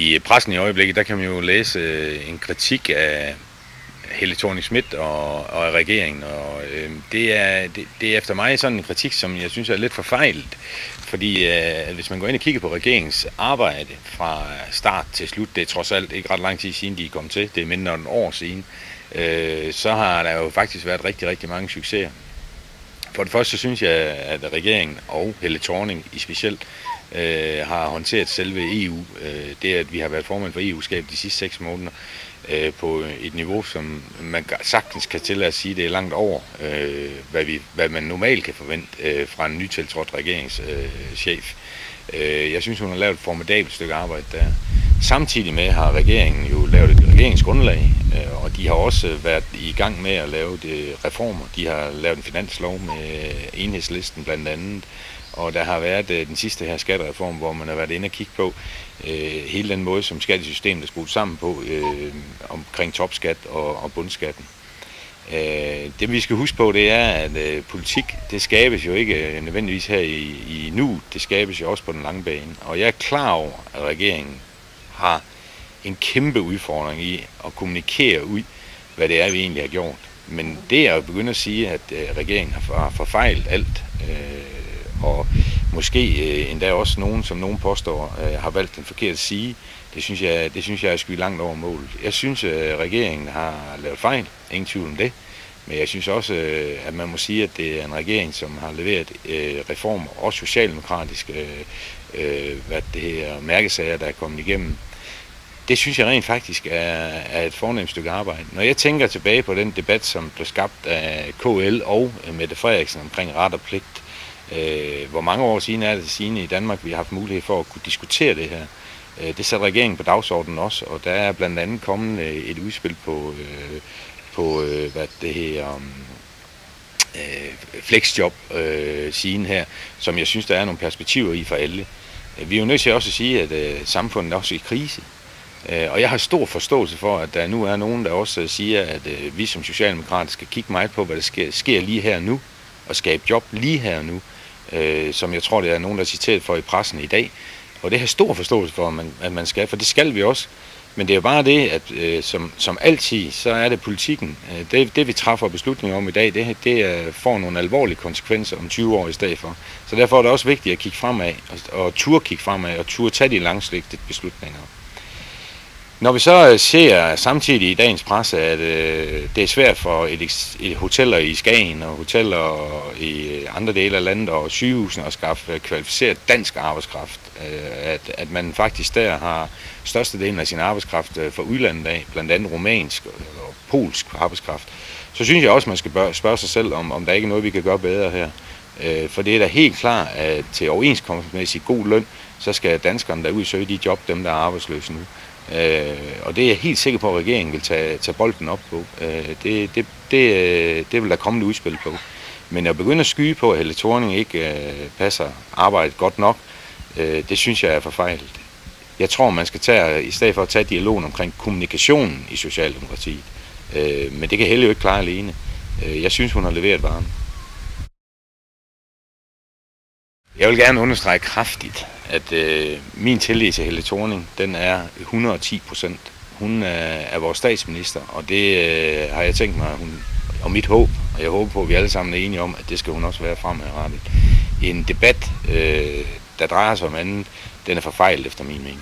I pressen i øjeblikket, der kan man jo læse en kritik af Helle Thorning-Schmidt og af regeringen, og det er efter mig sådan en kritik, som jeg synes er lidt forfejlet, fordi hvis man går ind og kigger på regeringens arbejde fra start til slut, det er trods alt ikke ret lang tid siden de er kommet til, det er mindre end et år siden, så har der jo faktisk været rigtig, rigtig mange succeser. For det første så synes jeg, at regeringen og Helle Thorning i specielt har håndteret selve EU, det at vi har været formand for EU-skab de sidste 6 måneder, på et niveau, som man sagtens kan tillade at sige, det er langt over, hvad man normalt kan forvente fra en nytiltrådt regeringschef. Jeg synes, hun har lavet et formidabelt stykke arbejde der. Samtidig med har regeringen jo lavet et regeringsgrundlag, og de har også været i gang med at lave reformer. De har lavet en finanslov med Enhedslisten blandt andet, og der har været den sidste her skattereform, hvor man har været inde og kigge på hele den måde, som skattesystemet er skruet sammen på omkring topskat og bundskatten. Det vi skal huske på, det er, at politik, det skabes jo ikke nødvendigvis her i nu, det skabes jo også på den lange bane. Og jeg er klar over, at regeringen har en kæmpe udfordring i at kommunikere ud, hvad det er, vi egentlig har gjort. Men det er at begynde at sige, at regeringen har forfejlet alt, og måske endda også nogen, som nogen påstår, har valgt den forkerte side. Det synes jeg er skyld langt over målet. Jeg synes, at regeringen har lavet fejl, ingen tvivl om det. Men jeg synes også, at man må sige, at det er en regering, som har leveret reformer, også socialdemokratiske mærkesager, der er kommet igennem. Det synes jeg rent faktisk er et fornemt stykke arbejde. Når jeg tænker tilbage på den debat, som blev skabt af KL og Mette Frederiksen omkring ret og pligt, hvor mange år siden er det siden i Danmark, vi har haft mulighed for at kunne diskutere det her. Det satte regeringen på dagsordenen også, og der er blandt andet kommet et udspil på flexjob siden her, som jeg synes, der er nogle perspektiver i for alle. Vi er jo nødt til også at sige, at samfundet er også i krise. Og jeg har stor forståelse for, at der nu er nogen, der også siger, at vi som socialdemokrater skal kigge meget på, hvad der sker lige her nu, og skabe job lige her nu, som jeg tror, det er nogen, der er citeret for i pressen i dag. Og det har stor forståelse for, at man skal, for det skal vi også. Men det er jo bare det, at som altid, så er det politikken. Det vi træffer beslutninger om i dag, det får nogle alvorlige konsekvenser om 20 år i stedet for. Så derfor er det også vigtigt at kigge fremad, og turde kigge fremad, og turde tage de langsigtede beslutninger. Når vi så ser samtidig i dagens presse, at det er svært for et hoteller i Skagen og hoteller i andre dele af landet og sygehusene at skaffe kvalificeret dansk arbejdskraft, at man faktisk der har størstedelen af sin arbejdskraft fra udlandet af, blandt andet romansk og polsk arbejdskraft, så synes jeg også, man skal spørge sig selv, om der ikke er noget, vi kan gøre bedre her. For det er da helt klart, at til overenskomstmæssig god løn, så skal danskerne derud søge de job, dem der er arbejdsløse nu. Og det er jeg helt sikker på, at regeringen vil tage bolden op på. Det vil der komme et udspil på. Men at begynde at skyde på, at Helle Thorning ikke passer arbejdet godt nok, det synes jeg er forfejlet. Jeg tror, man skal i stedet for at tage dialogen omkring kommunikationen i Socialdemokratiet. Men det kan Helle jo ikke klare alene. Jeg synes, hun har leveret varen. Jeg vil gerne understrege kraftigt, at min tillid til Helle Thorning, den er 110%. Hun er vores statsminister, og det har jeg tænkt mig, og mit håb, og jeg håber på, at vi alle sammen er enige om, at det skal hun også være fremadrettet. En debat, der drejer sig om andet, den er forfejlet efter min mening.